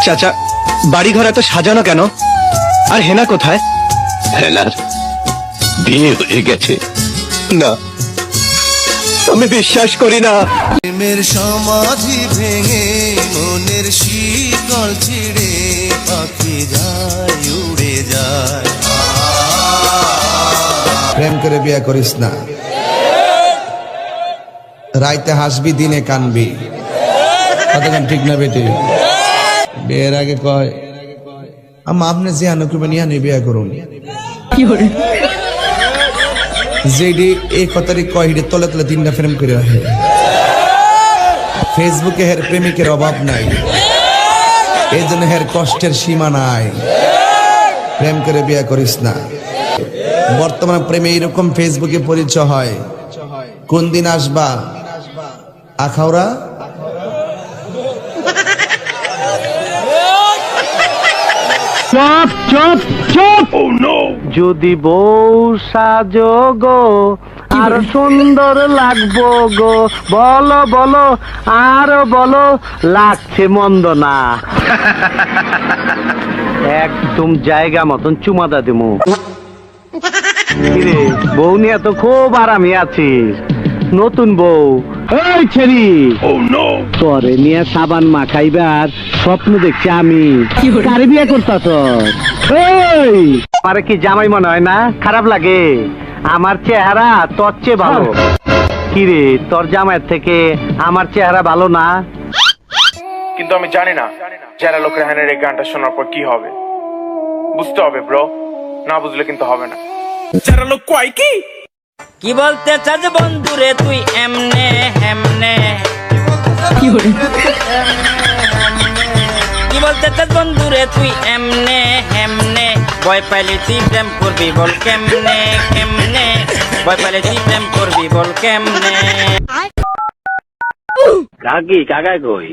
চাচা, বাড়ি ঘর এত সাজানো কেন? আর হেনা কোথায়? হেনার বিয়ে হয়ে গেছে। না, আমি বিশ্বাস করি না। প্রেমের সমাধি ভেঙে মনের শিকল ছিঁড়ে পাখি যায় উড়ে যায়। প্রেম করে বিয়ে করিস না, রাইতে হাসবি দিনে কানবি। কতক্ষণ ঠিক না বেটি? বিয়ের আগে কয় আম্মা আপনি যে আনুকুবে নিয়ে আনি বিয়ে করুন। যেডি এই কথারই কয় হিডে তলে তলে তিনটা প্রেম করে রাখে। ফেসবুকে হের প্রেমিকের অভাব নাই, এই জন্য হের কষ্টের সীমা নাই। প্রেম করে বিয়ে করিস না। বর্তমান প্রেমে এইরকম ফেসবুকে পরিচয় হয়। কোন দিন আসবা আখাউড়া? চুপ চুপ চুপ। যদি বউ সাজো গো আর সুন্দর লাগবো গো, বলো বলো আরো বলো, লাগছে মন্দ না। একদম জায়গা মতন চুমাদা দিমু। কিরে, বউ নিয়ে তো খুব আরামে আছিস। নতুন বউ এই ছেড়ি তোরে নিয়ে সাবান মাখাইবার স্বপ্ন দেখছি আমি। কারে বিয়ে করতাস? আরে কি জামাই মনে হয় না? খারাপ লাগে? আমার চেহারা তোর চেয়ে ভালো। কিরে, তোর জামাইয়ের থেকে আমার চেহারা ভালো না? কিন্তু আমি জানি না যারা লোকের হ্যানের এই গানটা শোনার পর কি হবে। বুঝতে হবে ব্রো, না বুঝলে কিন্তু হবে না। যারা লোক কয় কি কি বলতে চাস বন্ধুরে তুই এমনে হেমনে? কি বলতে চাস বন্ধুরে তুই এমনে হেমনে? ভয় পাইলে তুই প্রেম করবি বল কেমনে কেমনে? ভয় পাইলে তুই প্রেম করবি বল কেমনে? কাকি কাকাই কই?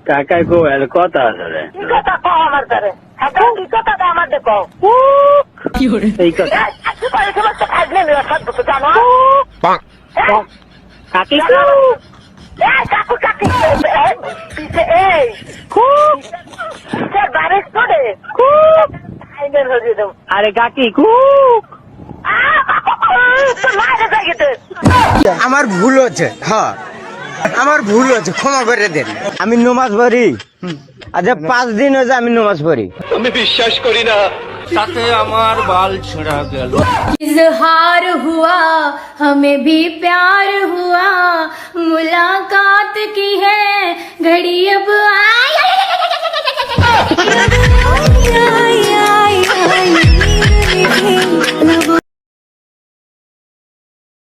কাকাই কই? আর কথা আছে রে। কথা কও আমার দ্বারে। এখন কি কথা আমার দেখো। এই কথা আজকে পরে সমস্ত খাইলে নিয়ে সব তো জানো। কাকি কাকু কাকি পিছে এই খুব বারে করে খুব আইনের হয়ে দাও। আরে কাকি খুব আমার ভুল হচ্ছে, হ্যাঁ আমার ভুল হচ্ছে, ক্ষমা করে দেন। আমি নমাজ পড়ি, আচ্ছা 5 দিন হয়েছে আমি নমাজ পড়ি। আমি বিশ্বাস করি না। তাতে আমার বাল ছিঁড়া গেল। इजहार हुआ हमें भी प्यार हुआ, मुलाकात की है घड़ी अब आई।